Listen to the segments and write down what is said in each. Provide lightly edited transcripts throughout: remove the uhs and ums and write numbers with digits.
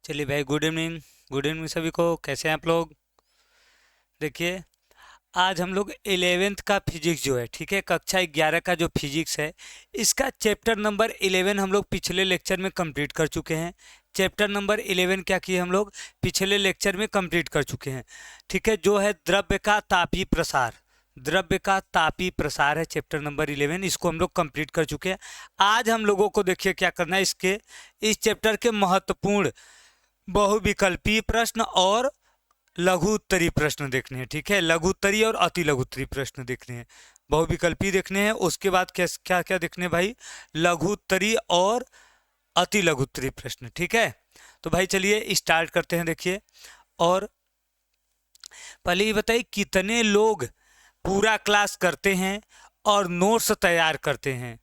चलिए भाई, good evening सभी को। कैसे हैं आप लोग? देखिए, आज हम लोग 11th का फिजिक्स जो है, ठीक है, कक्षा 11 का जो फिजिक्स है, इसका चैप्टर नंबर 11 हम लोग पिछले लेक्चर में कंप्लीट कर चुके हैं। चैप्टर नंबर 11 क्या किए हम लोग? पिछले लेक्चर में कंप्लीट कर चुके हैं। ठीक है, जो है द्रव्य का तापीय प्रसार। द्रव्य का तापीय प्रसार है चैप्टर नंबर 11, इसको हम लोग कंप्लीट कर चुके हैं। आज हम लोगों को देखिए क्या करना है, इस चैप्टर के महत्वपूर्ण बहुविकल्पीय प्रश्न और लघु उत्तरीय प्रश्न देखने हैं। ठीक है, लघु उत्तरीय और अति लघु उत्तरीय प्रश्न देखने हैं। बहुविकल्पीय देखने हैं, उसके बाद क्या क्या क्या देखने हैं भाई? लघु उत्तरीय और अति लघु उत्तरीय प्रश्न। ठीक है, तो भाई चलिए स्टार्ट करते हैं। देखिए, और पहले ये बताइए, कितने लोग पूरा क्लास करते हैं और नोट्स तैयार करते हैं?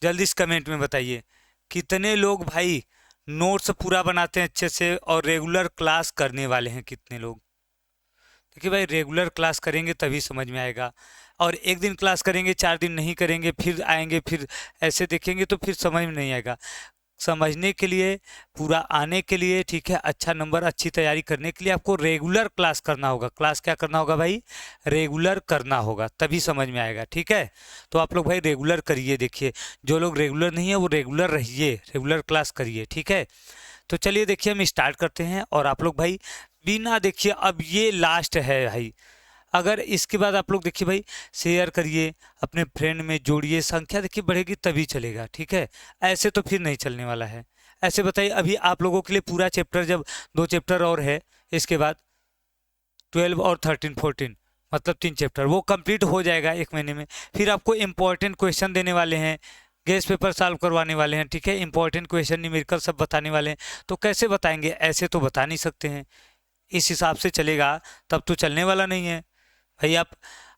जल्दी इस कमेंट में बताइए, कितने लोग भाई नोट्स पूरा बनाते हैं अच्छे से और रेगुलर क्लास करने वाले हैं कितने लोग? देखिए भाई, रेगुलर क्लास करेंगे तभी समझ में आएगा। और एक दिन क्लास करेंगे, 4 दिन नहीं करेंगे, फिर आएंगे, फिर ऐसे देखेंगे तो फिर समझ में नहीं आएगा। समझने के लिए, पूरा आने के लिए, ठीक है, अच्छा नंबर, अच्छी तैयारी करने के लिए आपको रेगुलर क्लास करना होगा। क्लास क्या करना होगा भाई? रेगुलर करना होगा, तभी समझ में आएगा। ठीक है, तो आप लोग भाई रेगुलर करिए। देखिए, जो लोग रेगुलर नहीं है वो रेगुलर रहिए, रेगुलर क्लास करिए। ठीक है, तो चलिए देखिए हम स्टार्ट करते हैं। और आप लोग भाई बिना देखिए, अब ये लास्ट है भाई। अगर इसके बाद आप लोग देखिए भाई, शेयर करिए, अपने फ्रेंड में जोड़िए, संख्या देखिए बढ़ेगी तभी चलेगा। ठीक है, ऐसे तो फिर नहीं चलने वाला है। ऐसे बताइए, अभी आप लोगों के लिए पूरा चैप्टर, जब 2 चैप्टर और है, इसके बाद 12 और 13 14, मतलब 3 चैप्टर वो कंप्लीट हो जाएगा 1 महीने में। फिर आपको इंपॉर्टेंट क्वेश्चन देने वाले हैं, गेस पेपर सॉल्व करवाने वाले हैं। ठीक है, इंपॉर्टेंट क्वेश्चन, न्यूमेरिकल सब बताने वाले हैं। तो कैसे बताएंगे? ऐसे तो बता नहीं सकते हैं। इस हिसाब से चलेगा तब तो चलने वाला नहीं है भाई।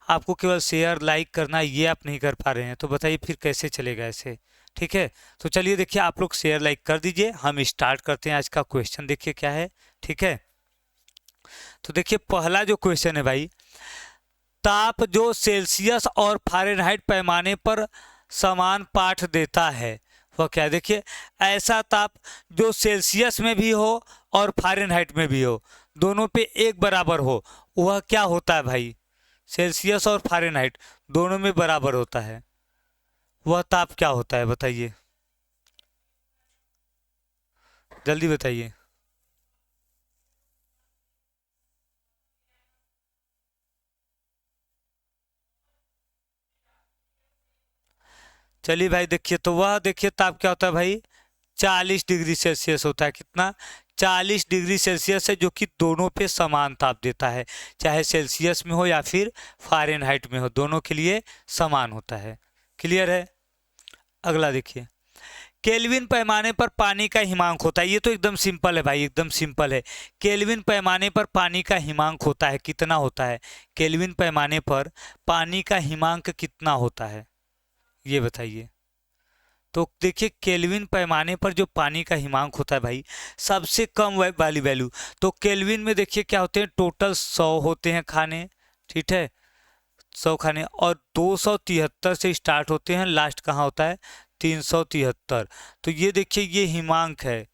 आपको केवल शेयर लाइक करना, ये आप नहीं कर पा रहे हैं, तो बताइए फिर कैसे चलेगा ऐसे? ठीक है, तो चलिए देखिए, आप लोग शेयर लाइक कर दीजिए। हम स्टार्ट करते हैं आज का क्वेश्चन। देखिए क्या है। ठीक है, तो देखिए पहला जो क्वेश्चन है भाई, ताप जो सेल्सियस और फ़ारेनहाइट पैमाने पर समान पाठ देता है वह क्या है? देखिए, ऐसा ताप जो सेल्सियस में भी हो और फ़ारेनहाइट में भी हो, दोनों पे एक बराबर हो, वह क्या होता है भाई? सेल्सियस और फ़ारेनहाइट दोनों में बराबर होता है, वह ताप क्या होता है बताइए? जल्दी बताइए। चलिए भाई, देखिए तो वह, देखिए ताप क्या होता है भाई? 40 डिग्री सेल्सियस होता है। कितना? 40 डिग्री सेल्सियस है, जो कि दोनों पे समान ताप देता है, चाहे सेल्सियस में हो या फिर फ़ारेनहाइट में हो, दोनों के लिए समान होता है। क्लियर है? अगला देखिए, केल्विन पैमाने पर पानी का हिमांक होता है। ये तो एकदम सिंपल है भाई, एकदम सिंपल है। केल्विन पैमाने पर पानी का हिमांक होता है, कितना होता है? केल्विन पैमाने पर पानी का हिमांक कितना होता है, ये बताइए। तो देखिए, केल्विन पैमाने पर जो पानी का हिमांक होता है भाई, सबसे कम वाली वैल्यू, तो केल्विन में देखिए क्या होते हैं, टोटल 100 होते हैं खाने। ठीक है, 100 खाने, और 273 से स्टार्ट होते हैं, लास्ट कहाँ होता है? 373। तो ये देखिए, ये हिमांक है।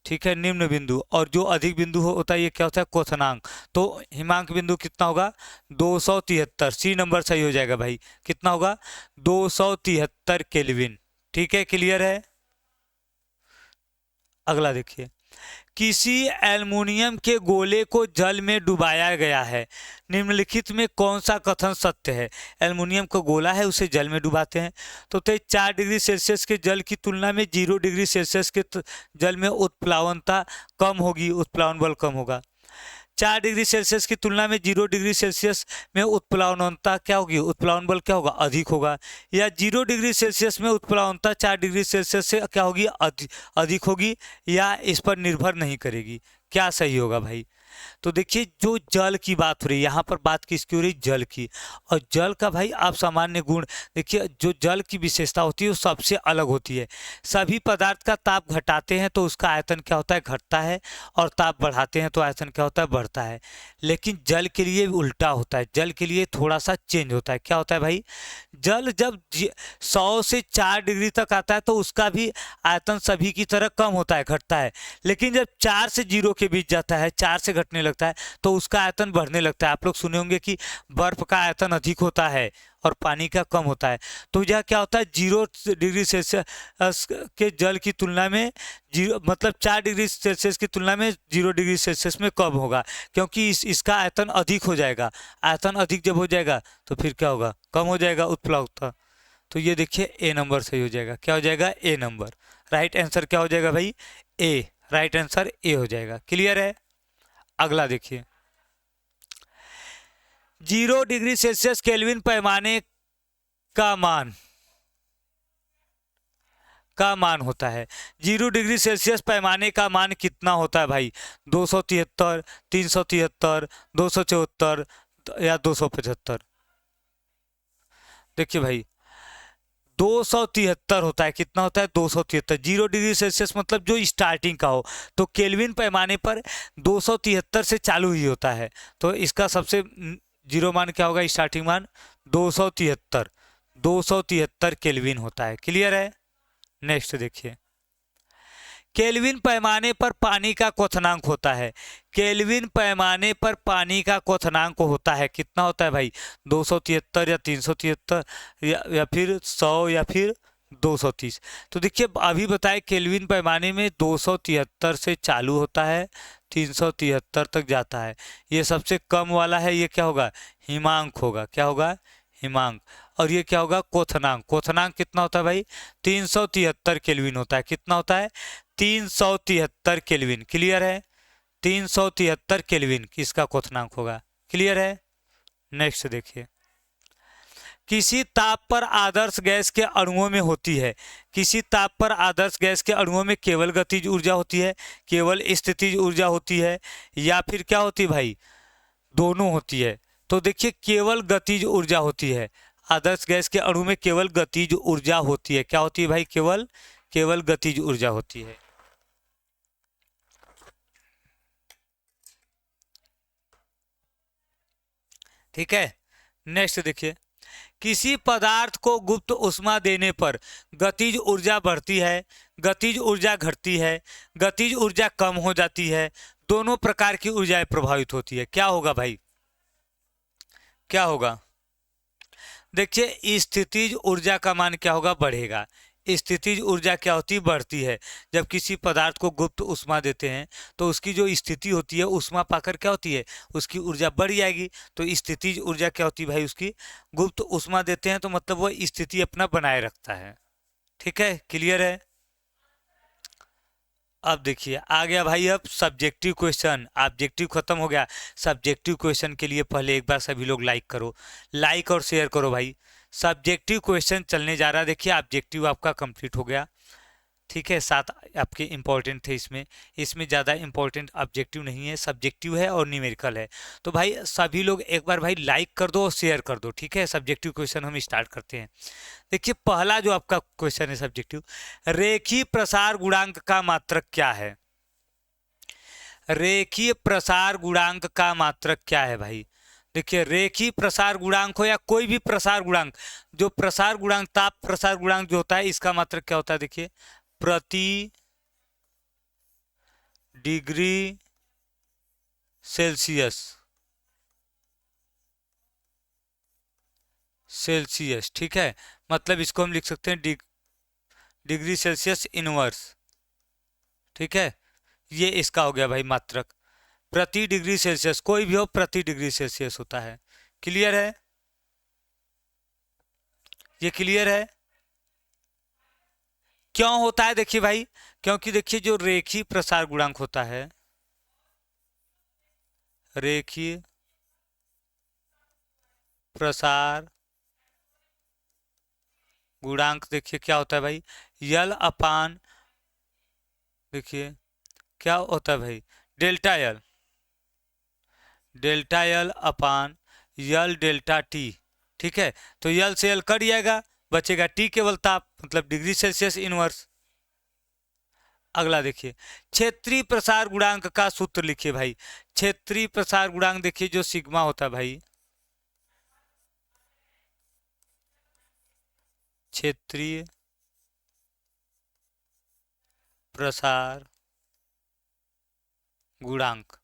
ठीक है, निम्न बिंदु, और जो अधिक बिंदु होता है, ये क्या होता है? क्वथनांक। तो हिमांक बिंदु कितना होगा? 273। सी नंबर सही हो जाएगा भाई। कितना होगा? 273 केल्विन। ठीक है, क्लियर है? अगला देखिए, किसी एल्युमिनियम के गोले को जल में डुबाया गया है, निम्नलिखित में कौन सा कथन सत्य है? एल्युमिनियम का गोला है, उसे जल में डुबाते हैं, तो 4 डिग्री सेल्सियस के जल की तुलना में 0 डिग्री सेल्सियस के जल में उत्प्लावनता कम होगी, उत्प्लावन बल कम होगा। 4 डिग्री सेल्सियस की तुलना में 0 डिग्री सेल्सियस में उत्प्लावनता क्या होगी? उत्प्लावन बल क्या होगा? अधिक होगा। या 0 डिग्री सेल्सियस में उत्प्लावनता 4 डिग्री सेल्सियस से क्या होगी? अधिक होगी, या इस पर निर्भर नहीं करेगी? क्या सही होगा भाई? तो देखिए जो जल की बात हो रही है यहाँ पर, बात किसकी हो रही, जल की। और जल का भाई आप सामान्य गुण देखिए, जो जल की विशेषता होती है वो सबसे अलग होती है। सभी पदार्थ का ताप घटाते हैं तो उसका आयतन क्या होता है, घटता है, और ताप बढ़ाते हैं तो आयतन क्या होता है, बढ़ता है। लेकिन जल के लिए उल्टा होता है, जल के लिए थोड़ा सा चेंज होता है। क्या होता है भाई, जल जब 100 से 4 डिग्री तक आता है तो उसका भी आयतन सभी की तरह कम होता है, घटता है। लेकिन जब 4 से 0 के बीच जाता है, 4 से घटने लगता है, तो उसका आयतन बढ़ने लगता है। आप लोग सुने होंगे कि बर्फ का आयतन अधिक होता है और पानी का कम होता है। तो यह क्या होता है, 0 डिग्री सेल्सियस के जल की तुलना में, जीरो मतलब 4 डिग्री सेल्सियस की तुलना में 0 डिग्री सेल्सियस में कम होगा, क्योंकि इसका आयतन अधिक हो जाएगा। आयतन अधिक जब हो जाएगा तो फिर क्या होगा, कम हो जाएगा उत्प्लावकता। तो ये देखिए ए नंबर सही हो जाएगा। क्या हो जाएगा, ए नंबर। राइट आंसर क्या हो जाएगा भाई, ए। राइट आंसर ए हो जाएगा। क्लियर है। अगला देखिए, 0 डिग्री सेल्सियस केल्विन पैमाने का मान होता है। 0 डिग्री सेल्सियस पैमाने का मान कितना होता है भाई, 273, 373, 274 या 275। देखिए भाई 273 होता है। कितना होता है, 273। 0 डिग्री सेल्सियस मतलब जो स्टार्टिंग का हो, तो केल्विन पैमाने पर 273 से चालू ही होता है। तो इसका सबसे जीरो मान क्या होगा, स्टार्टिंग मान 273। 273 केल्विन होता है। क्लियर है। नेक्स्ट देखिए, केल्विन पैमाने पर पानी का क्वथनांक होता है। केल्विन पैमाने पर पानी का क्वथनांक होता है, कितना होता है भाई, 273 या 373 या फिर 100 या फिर 230। तो देखिए अभी बताए केल्विन पैमाने में 273 से चालू होता है, 373 तक जाता है। ये सबसे कम वाला है, ये क्या होगा, हिमांक होगा। क्या होगा, हिमांक। और ये क्या होगा, क्वथनांक। क्वथनांक कितना होता है भाई, 373 केल्विन होता है। कितना होता है, 373 केल्विन। क्लियर है। 373 केल्विन किसका क्वथनांक होगा। क्लियर है। नेक्स्ट देखिए, किसी ताप पर आदर्श गैस के अणुओं में होती है। किसी ताप पर आदर्श गैस के अणुओं में केवल गतिज ऊर्जा होती है, केवल स्थितिज ऊर्जा होती है, या फिर क्या होती है भाई, दोनों होती है। तो देखिए केवल गतिज ऊर्जा होती है। आदर्श गैस के अणु में केवल गतिज ऊर्जा होती है। क्या होती है भाई, केवल गतिज ऊर्जा होती है। ठीक है। नेक्स्ट देखिए, किसी पदार्थ को गुप्त उष्मा देने पर गतिज ऊर्जा बढ़ती है, गतिज ऊर्जा घटती है, गतिज ऊर्जा कम हो जाती है। दोनों प्रकार की ऊर्जाएं प्रभावित होती है। क्या होगा भाई, क्या होगा, देखिए स्थितिज ऊर्जा का मान क्या होगा, बढ़ेगा। स्थितिज ऊर्जा क्या होती है, बढ़ती है। जब किसी पदार्थ को गुप्त उष्मा देते हैं तो उसकी जो स्थिति होती है, उष्मा पाकर क्या होती है, उसकी ऊर्जा बढ़ जाएगी। तो स्थितिज ऊर्जा क्या होती है भाई, उसकी गुप्त उष्मा देते हैं तो मतलब वो स्थिति अपना बनाए रखता है। ठीक है। क्लियर है। अब देखिए आ गया भाई, अब सब्जेक्टिव क्वेश्चन। ऑब्जेक्टिव खत्म हो गया। सब्जेक्टिव क्वेश्चन के लिए पहले एक बार सभी लोग लाइक करो, लाइक और शेयर करो भाई। सब्जेक्टिव क्वेश्चन चलने जा रहा है। देखिए ऑब्जेक्टिव आपका कंप्लीट हो गया। ठीक है, 7 आपके इंपॉर्टेंट थे इसमें। इसमें ज़्यादा इंपॉर्टेंट ऑब्जेक्टिव नहीं है, सब्जेक्टिव है और न्यूमेरिकल है। तो भाई सभी लोग एक बार भाई लाइक कर दो और शेयर कर दो। ठीक है, सब्जेक्टिव क्वेश्चन हम स्टार्ट करते हैं। देखिए पहला जो आपका क्वेश्चन है सब्जेक्टिव, रेखीय प्रसार गुणांक का मात्रक क्या है। रेखीय प्रसार गुणांक का मात्रक क्या है भाई। देखिए रेखीय प्रसार गुणांक हो या कोई भी प्रसार गुणांक, जो प्रसार गुणांक, ताप प्रसार गुणांक जो होता है, इसका मात्रक क्या होता है, देखिए प्रति डिग्री सेल्सियस। ठीक है, मतलब इसको हम लिख सकते हैं डिग्री सेल्सियस इनवर्स। ठीक है, ये इसका हो गया भाई मात्रक। प्रति डिग्री सेल्सियस, कोई भी हो प्रति डिग्री सेल्सियस होता है। क्लियर है, ये क्लियर है। क्यों होता है, देखिए भाई, क्योंकि देखिए जो रेखीय प्रसार गुणांक होता है, रेखीय प्रसार गुणांक देखिए क्या होता है भाई, यल अपान, देखिए क्या होता है भाई, डेल्टा यल। डेल्टा एल अपान यल डेल्टा टी। ठीक है, तो यल से एल कट जाएगा, बचेगा टी केवल ताप, मतलब डिग्री सेल्सियस इनवर्स। अगला देखिए, क्षेत्रीय प्रसार गुणांक का सूत्र लिखिए भाई। क्षेत्रीय प्रसार गुणांक देखिए जो सिग्मा होता है भाई, क्षेत्रीय प्रसार गुणांक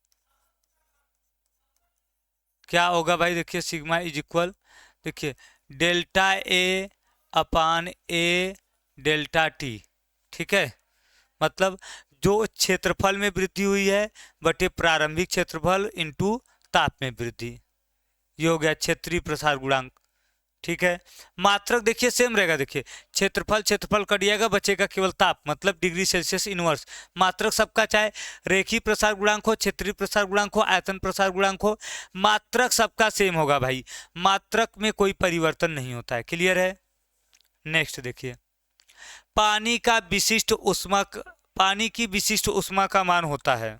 क्या होगा भाई? देखिए सिग्मा इज इक्वल, देखिए delta A upon A delta T. ठीक है, मतलब जो क्षेत्रफल में वृद्धि हुई है बटे प्रारंभिक क्षेत्रफल इंटू ताप में वृद्धि, ये हो गया क्षेत्रीय प्रसार गुणांक। ठीक है, मात्रक देखिए सेम रहेगा, देखिए क्षेत्रफल क्षेत्रफल कट जाएगा, बचेगा केवल ताप, मतलब डिग्री सेल्सियस इनवर्स। मात्रक सबका चाहे रेखीय प्रसार गुणांक हो, क्षेत्रीय प्रसार गुणांक हो, आयतन प्रसार गुणांक हो, मात्रक सबका सेम होगा भाई, मात्रक में कोई परिवर्तन नहीं होता है। क्लियर है? नेक्स्ट देखिए, पानी का विशिष्ट उष्मा, पानी की विशिष्ट उष्मा का मान होता है,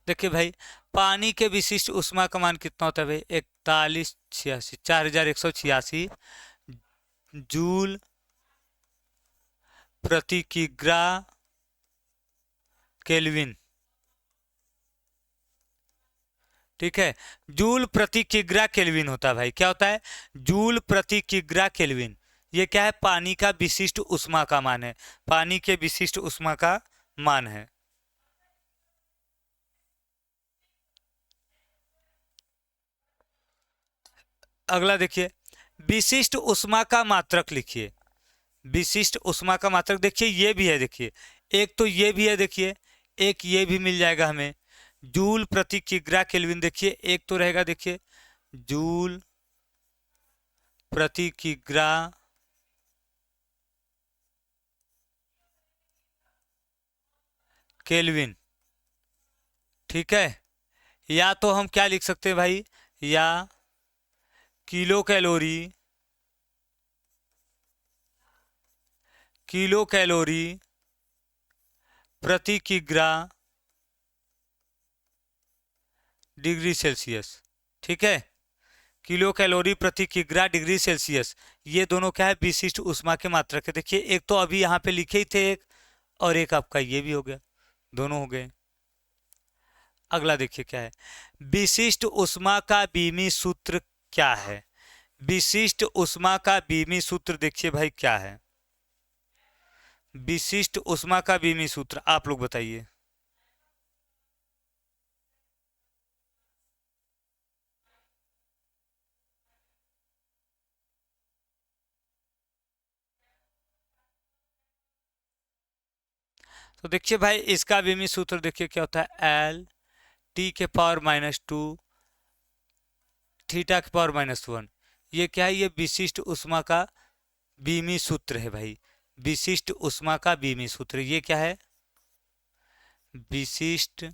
देखिए भाई पानी के विशिष्ट उष्मा का मान कितना होता है भाई? 4186 4186 जूल प्रति किग्रा केल्विन। ठीक है, जूल प्रति किग्रा केल्विन होता है भाई। क्या होता है? जूल प्रति किग्रा केल्विन। ये क्या है? पानी का विशिष्ट उष्मा का मान है, पानी के विशिष्ट उष्मा का मान है। अगला देखिए, विशिष्ट उष्मा का मात्रक लिखिए। विशिष्ट उष्मा का मात्रक देखिए ये भी है, देखिए एक तो ये भी है, देखिए एक ये भी मिल जाएगा हमें, जूल प्रति किग्रा केल्विन। देखिए एक तो रहेगा, देखिए जूल प्रति किग्रा केल्विन। ठीक है, या तो हम क्या लिख सकते हैं भाई, या किलो कैलोरी, किलो कैलोरी प्रति किग्रा डिग्री सेल्सियस। ठीक है, किलो कैलोरी प्रति किग्रा डिग्री सेल्सियस, ये दोनों क्या है? विशिष्ट उष्मा के मात्रक है। देखिए एक तो अभी यहाँ पे लिखे ही थे एक, और एक आपका ये भी हो गया, दोनों हो गए। अगला देखिए क्या है, विशिष्ट उष्मा का बीमी सूत्र क्या है? विशिष्ट उष्मा का बीमी सूत्र देखिए भाई क्या है? विशिष्ट उष्मा का बीमी सूत्र आप लोग बताइए। तो देखिए भाई इसका बीमी सूत्र देखिए क्या होता है, एल टी के पावर -2 थीटा के पावर -1। ये क्या है? ये विशिष्ट उष्मा का बीमी सूत्र है भाई, विशिष्ट उष्मा का बीमी सूत्र। ये क्या है? विशिष्ट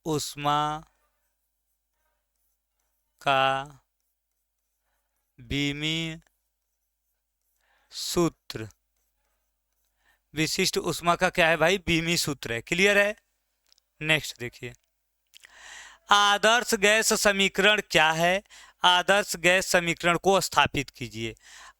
उष्मा का बीमी सूत्र, विशिष्ट उष्मा का क्या है भाई? बीमी सूत्र है। क्लियर है? नेक्स्ट देखिए, आदर्श गैस समीकरण क्या है? आदर्श गैस समीकरण को स्थापित कीजिए।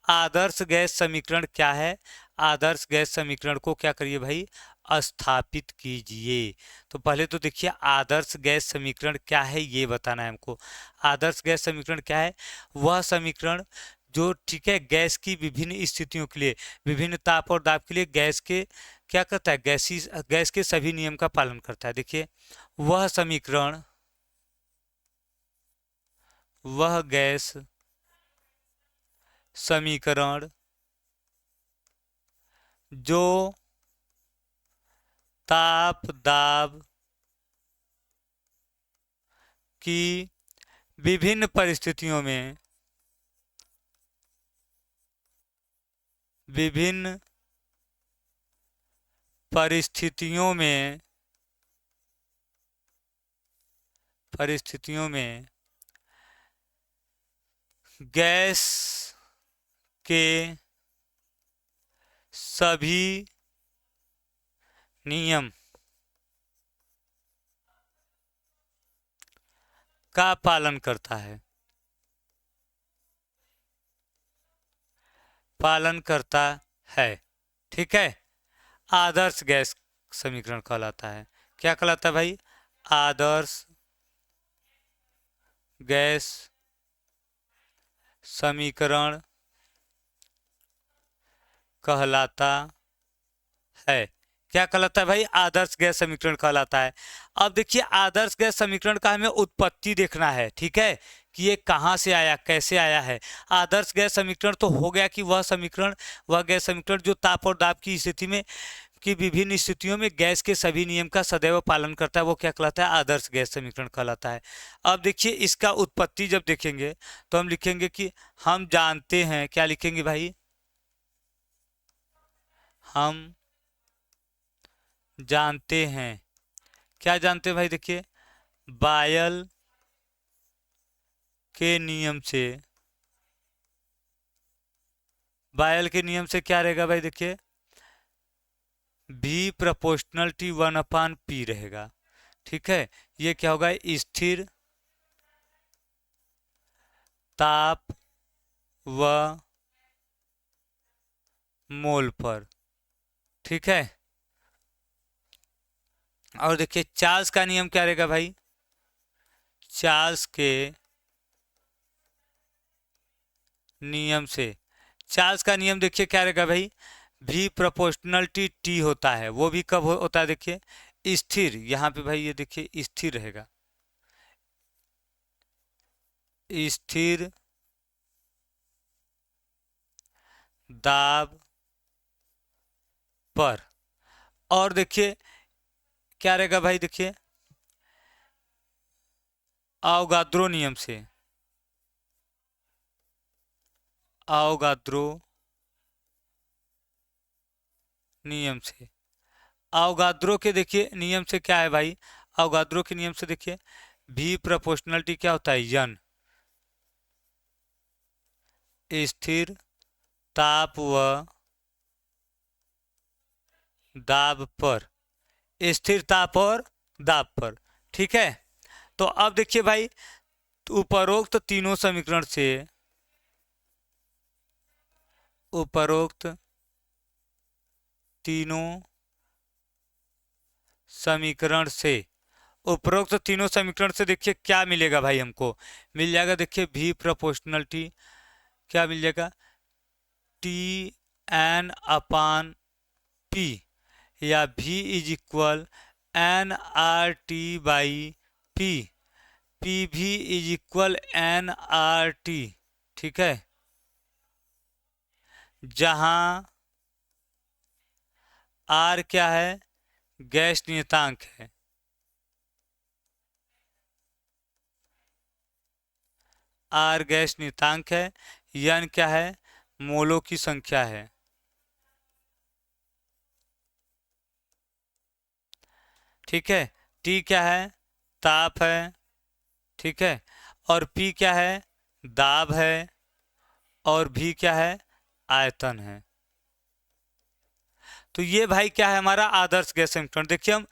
आदर्श गैस समीकरण क्या है? आदर्श गैस समीकरण को क्या करिए भाई? स्थापित कीजिए। तो पहले तो देखिए आदर्श गैस समीकरण क्या है ये बताना है हमको। आदर्श गैस समीकरण क्या है? वह समीकरण जो, ठीक है, गैस की विभिन्न स्थितियों के लिए, विभिन्न ताप और दाब के लिए गैस के क्या करता है? गैस के सभी नियम का पालन करता है। देखिए वह समीकरण, वह गैस समीकरण जो ताप दाब की विभिन्न परिस्थितियों में, विभिन्न परिस्थितियों में, परिस्थितियों में गैस के सभी नियम का पालन करता है, पालन करता है। ठीक है, आदर्श गैस समीकरण कहलाता है। क्या कहलाता है भाई? आदर्श गैस समीकरण कहलाता है। क्या कहलाता है भाई? आदर्श गैस समीकरण कहलाता है। अब देखिए, आदर्श गैस समीकरण का हमें उत्पत्ति देखना है, ठीक है, कि ये कहाँ से आया, कैसे आया है। आदर्श गैस समीकरण तो हो गया कि वह समीकरण, वह गैस समीकरण जो ताप और दाब की स्थिति में, कि विभिन्न स्थितियों में गैस के सभी नियम का सदैव पालन करता है, वो क्या कहलाता है? आदर्श गैस समीकरण कहलाता है। अब देखिए, इसका उत्पत्ति जब देखेंगे तो हम लिखेंगे कि हम जानते हैं, क्या लिखेंगे भाई? हम जानते हैं। क्या जानते हैं भाई? देखिए, बायल के नियम से, बायल के नियम से क्या रहेगा भाई? देखिए, भी प्रोपोर्शनल टी 1/p रहेगा। ठीक है, ये क्या होगा? स्थिर ताप व मोल पर। ठीक है, और देखिए चार्ल्स का नियम क्या रहेगा भाई? चार्ल्स के नियम से, चार्ल्स का नियम देखिए क्या रहेगा भाई? भी प्रोपोर्शनलिटी टी होता है, वो भी कब होता है? देखिए स्थिर, यहाँ पे भाई ये देखिए स्थिर रहेगा, स्थिर दाब पर। और देखिए क्या रहेगा भाई? देखिए अवगाद्रो नियम से, अवगाद्रो नियम से, अवगाद्रो के देखिए नियम से क्या है भाई? अवगाद्रो के नियम से देखिए, भी प्रोपोर्शनलिटी क्या होता है? यन, स्थिर ताप व दाब पर, स्थिर ताप और दाब पर। ठीक है, तो अब देखिए भाई, उपरोक्त तीनों समीकरण से, उपरोक्त तीनों समीकरण से, उपरोक्त तीनों समीकरण से देखिए क्या मिलेगा भाई? हमको मिल जाएगा, देखिए भी प्रोपोर्शनलिटी क्या मिल जाएगा? टी एन अपान पी, या V is equal N R T by P, P भी is equal N R T. ठीक है, जहां आर क्या है? गैस नियतांक है, आर गैस नियतांक है, यन क्या है? मोलों की संख्या है। ठीक है, टी क्या है? ताप है। ठीक है, और पी क्या है? दाब है। और भी क्या है? आयतन है। तो ये भाई क्या है? हमारा आदर्श गैस समीकरण। देखिए, हम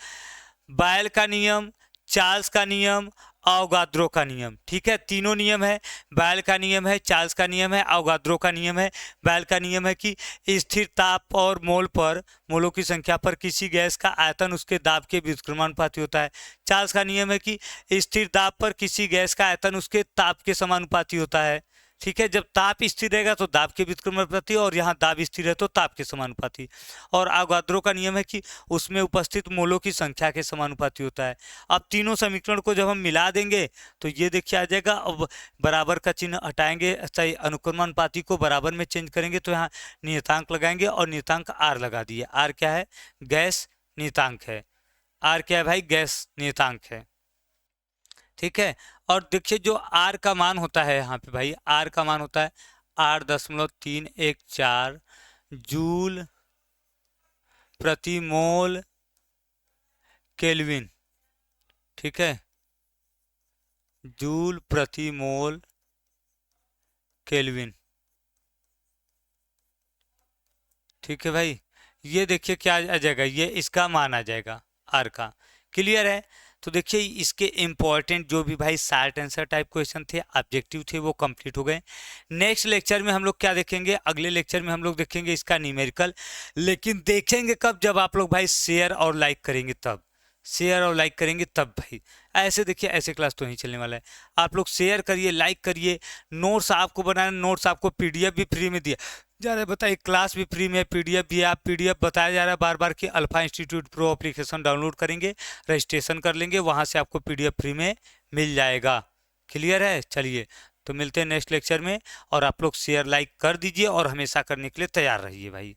बायल का नियम, चार्ल्स का नियम, अवगाद्रो का नियम, ठीक है, तीनों नियम है। बायल का नियम है, चार्ल्स का नियम है, अवगाद्रो का नियम है। बायल का नियम है कि स्थिर ताप और मोल पर, मोलों की संख्या पर किसी गैस का आयतन उसके दाब के व्युत्क्रमानुपाती होता है। चार्ल्स का नियम है कि स्थिर दाब पर किसी गैस का आयतन उसके ताप के समानुपाती होता है। ठीक है, जब ताप स्थिर रहेगा तो दाब के व्युत्क्रमानुपाती, और यहाँ दाब स्थिर है तो ताप के समानुपाती। और अवगाद्रो का नियम है कि उसमें उपस्थित मोलों की संख्या के समानुपाती होता है। अब तीनों समीकरण को जब हम मिला देंगे तो ये देखिए आ जाएगा। अब बराबर का चिन्ह हटाएंगे, सही अनुक्रमानुपाती को बराबर में चेंज करेंगे तो यहाँ नियतांक लगाएंगे, और नियतांक आर लगा दिए। आर क्या है? गैस नियतांक है। आर क्या है भाई? गैस नियतांक है। ठीक है, और देखिए जो आर का मान होता है यहाँ पे भाई, आर का मान होता है 8.314 जूल प्रति मोल केल्विन। ठीक है, जूल प्रति मोल केल्विन। ठीक है भाई, ये देखिए क्या आ जाएगा, ये इसका मान आ जाएगा आर का। क्लियर है? तो देखिए इसके इम्पोर्टेंट जो भी भाई शार्ट आंसर टाइप क्वेश्चन थे, ऑब्जेक्टिव थे, वो कंप्लीट हो गए। नेक्स्ट लेक्चर में हम लोग क्या देखेंगे, अगले लेक्चर में हम लोग देखेंगे इसका न्यूमेरिकल। लेकिन देखेंगे कब, जब आप लोग भाई शेयर और लाइक करेंगे तब, शेयर और लाइक करेंगे तब भाई। ऐसे देखिए ऐसे क्लास तो नहीं चलने वाला है। आप लोग शेयर करिए, लाइक करिए, नोट्स आपको बनाना, नोट्स आपको पीडीएफ भी फ्री में दिया जा रहा है। बताइए, क्लास भी फ्री में है, पीडीएफ भी है। आप पीडीएफ बताया जा रहा है बार बार कि alpha institute pro application download करेंगे, रजिस्ट्रेशन कर लेंगे, वहां से आपको पीडीएफ फ्री में मिल जाएगा। क्लियर है? चलिए, तो मिलते हैं नेक्स्ट लेक्चर में। और आप लोग शेयर लाइक कर दीजिए और हमेशा करने के लिए तैयार रहिए भाई।